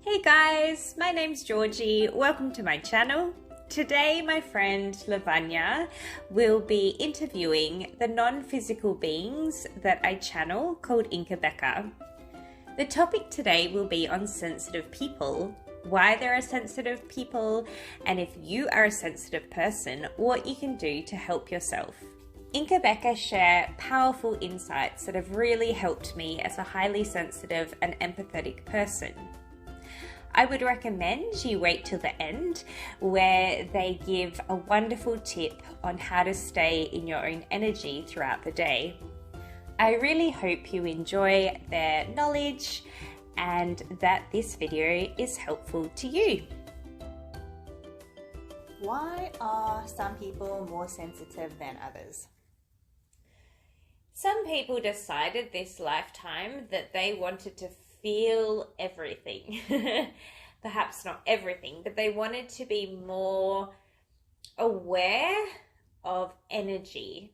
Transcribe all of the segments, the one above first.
Hey guys, my name's Georgie. Welcome to my channel. Today my friend Lavanya will be interviewing the non-physical beings that I channel called Inkabeka. The topic today will be on sensitive people, why there are sensitive people, and if you are a sensitive person, what you can do to help yourself. Inkabeka share powerful insights that have really helped me as a highly sensitive and empathetic person. I would recommend you wait till the end where they give a wonderful tip on how to stay in your own energy throughout the day. I really hope you enjoy their knowledge and that this video is helpful to you. Why are some people more sensitive than others? Some people decided this lifetime that they wanted to feel everything. Perhaps not everything, but they wanted to be more aware of energy.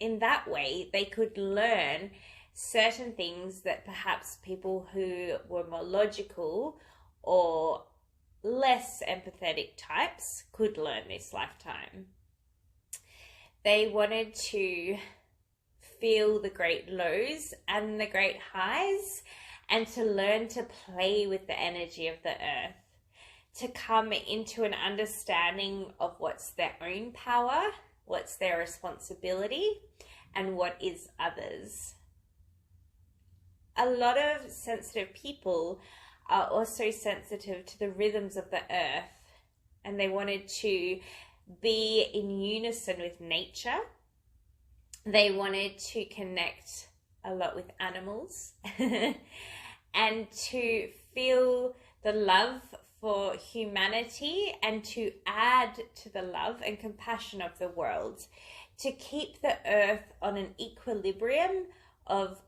In that way, they could learn certain things that perhaps people who were more logical or less empathetic types could learn this lifetime. They wanted to feel the great lows and the great highs, and to learn to play with the energy of the earth, to come into an understanding of what's their own power, what's their responsibility, and what is others. A lot of sensitive people are also sensitive to the rhythms of the earth, and they wanted to be in unison with nature. They wanted to connect a lot with animals and to feel the love for humanity and to add to the love and compassion of the world, to keep the earth on an equilibrium of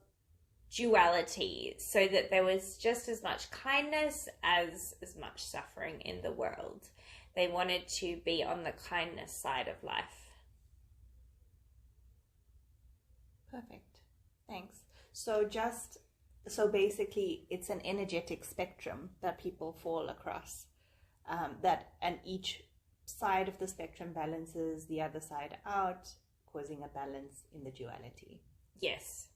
duality so that there was just as much kindness as much suffering in the world. They wanted to be on the kindness side of life. Perfect. Thanks. So basically it's an energetic spectrum that people fall across, and each side of the spectrum balances the other side out, causing a balance in the duality. Yes.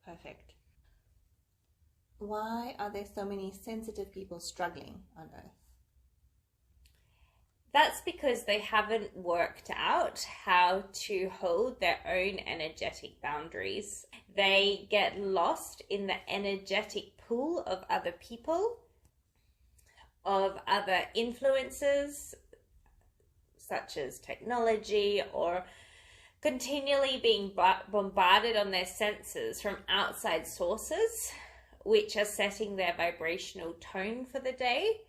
Perfect. Why are there so many sensitive people struggling on Earth? That's because they haven't worked out how to hold their own energetic boundaries. They get lost in the energetic pool of other people, of other influences, such as technology, or continually being bombarded on their senses from outside sources, which are setting their vibrational tone for the day,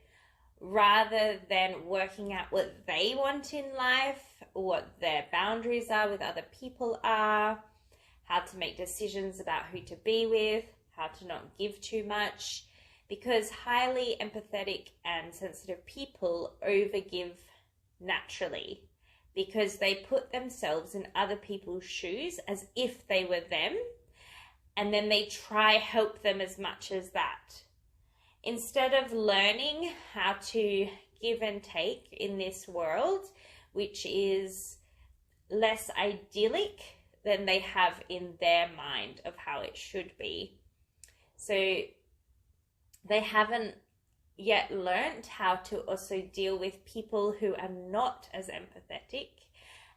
rather than working out what they want in life, what their boundaries are with other people are, how to make decisions about who to be with, how to not give too much, because highly empathetic and sensitive people overgive naturally, because they put themselves in other people's shoes as if they were them, and then they try help them as much as that. Instead of learning how to give and take in this world, which is less idyllic than they have in their mind of how it should be. So they haven't yet learned how to also deal with people who are not as empathetic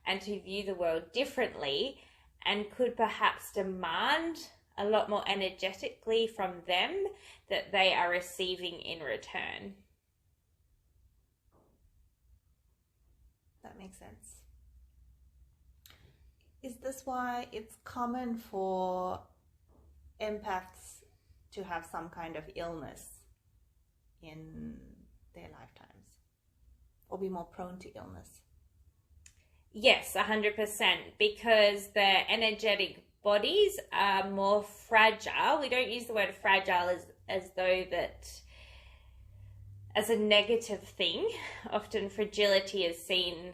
and to view the world differently, and could perhaps demand a lot more energetically from them that they are receiving in return. That makes sense. Is this why it's common for empaths to have some kind of illness in their lifetimes, or be more prone to illness? Yes, 100%, because their energetic bodies are more fragile. We don't use the word fragile as though that as a negative thing. Often fragility is seen,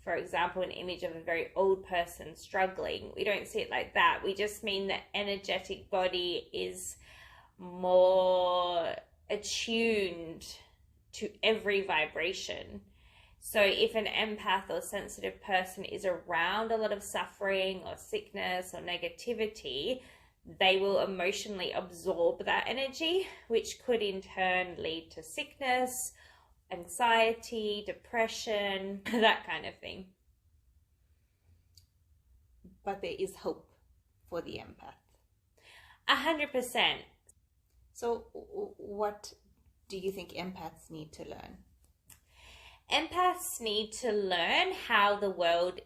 for example, an image of a very old person struggling. We don't see it like that. We just mean that energetic body is more attuned to every vibration. So if an empath or sensitive person is around a lot of suffering or sickness or negativity, they will emotionally absorb that energy, which could in turn lead to sickness, anxiety, depression, that kind of thing. But there is hope for the empath. 100%. So what do you think empaths need to learn? Empaths need to learn how the world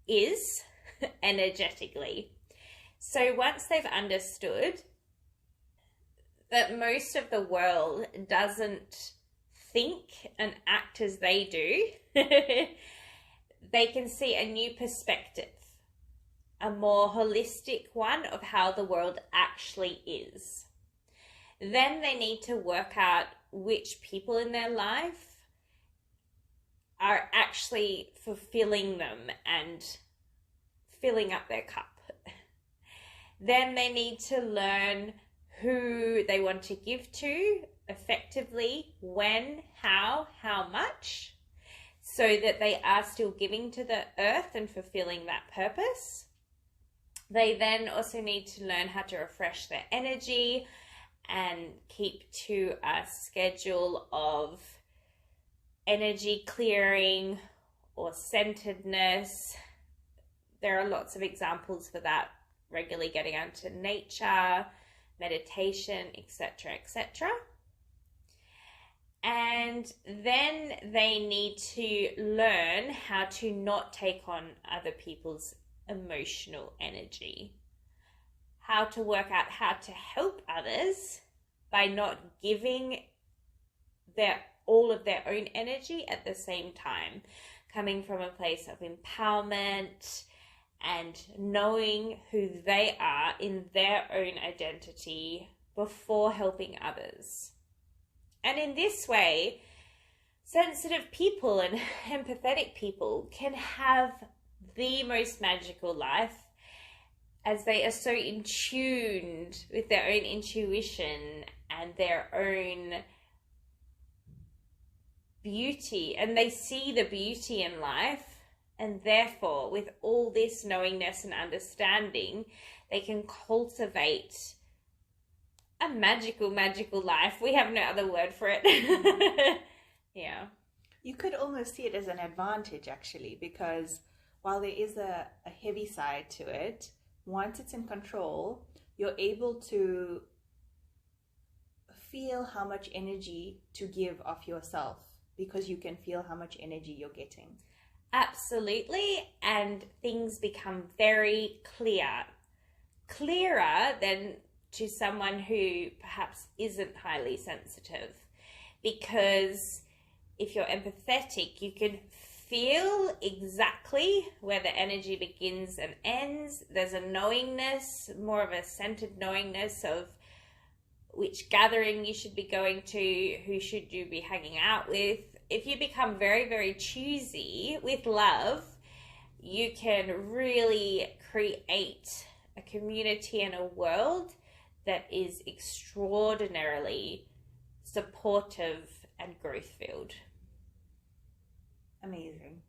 is energetically. So once they've understood that most of the world doesn't think and act as they do, they can see a new perspective, a more holistic one of how the world actually is. Then they need to work out which people in their life are actually fulfilling them and filling up their cup. Then they need to learn who they want to give to effectively, when, how much, so that they are still giving to the earth and fulfilling that purpose. They then also need to learn how to refresh their energy and keep to a schedule of energy clearing or centeredness. There are lots of examples for that. Regularly getting out into nature, meditation, etc., etc. And then they need to learn how to not take on other people's emotional energy. How to work out how to help others by not giving all of their own energy at the same time, coming from a place of empowerment and knowing who they are in their own identity before helping others. And in this way, sensitive people and empathetic people can have the most magical life, as they are so in tune with their own intuition and their own beauty, and they see the beauty in life. And therefore, with all this knowingness and understanding, they can cultivate a magical life. We have no other word for it. Yeah. You could almost see it as an advantage, actually, because while there is a heavy side to it, once it's in control, you're able to feel how much energy to give of yourself, because you can feel how much energy you're getting. Absolutely, and things become very clearer than to someone who perhaps isn't highly sensitive, because if you're empathetic, you can feel exactly where the energy begins and ends. There's a knowingness, more of a centered knowingness of which gathering you should be going to, who should you be hanging out with. If you become very, very choosy with love, you can really create a community and a world that is extraordinarily supportive and growth-filled. Amazing.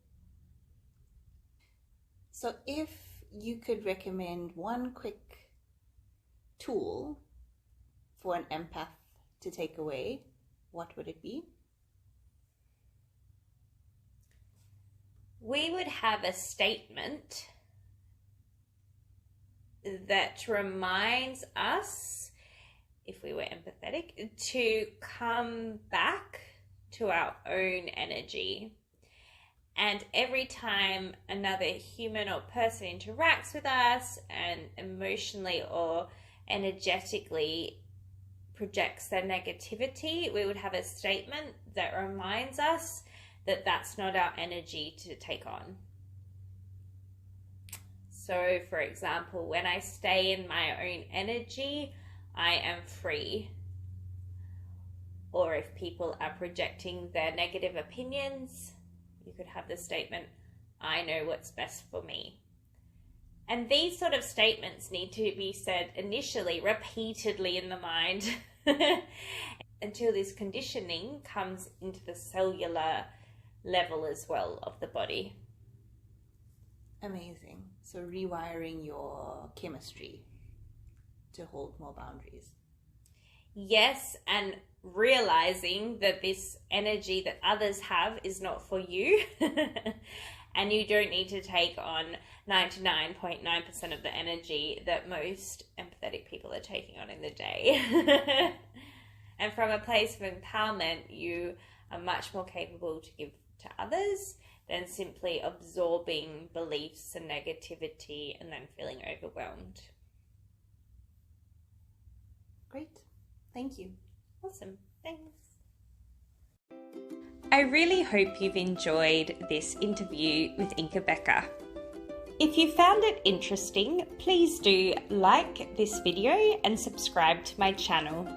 So if you could recommend one quick tool for an empath to take away, what would it be? We would have a statement that reminds us, if we were empathetic, to come back to our own energy. And every time another human or person interacts with us and emotionally or energetically projects their negativity, we would have a statement that reminds us that that's not our energy to take on. So, for example, when I stay in my own energy, I am free. Or if people are projecting their negative opinions, you could have the statement, I know what's best for me. And these sort of statements need to be said initially, repeatedly in the mind. until this conditioning comes into the cellular level as well of the body. Amazing. So rewiring your chemistry to hold more boundaries. Yes, and realizing that this energy that others have is not for you. And you don't need to take on 99.9% of the energy that most empathetic people are taking on in the day. And from a place of empowerment, you are much more capable to give to others than simply absorbing beliefs and negativity and then feeling overwhelmed. Great. Thank you. Awesome. Thanks. I really hope you've enjoyed this interview with Inka Becker. If you found it interesting, please do like this video and subscribe to my channel.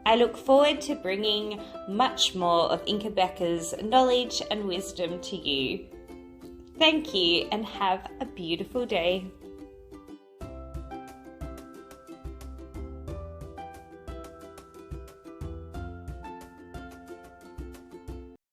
I look forward to bringing much more of Inka Becker's knowledge and wisdom to you. Thank you and have a beautiful day.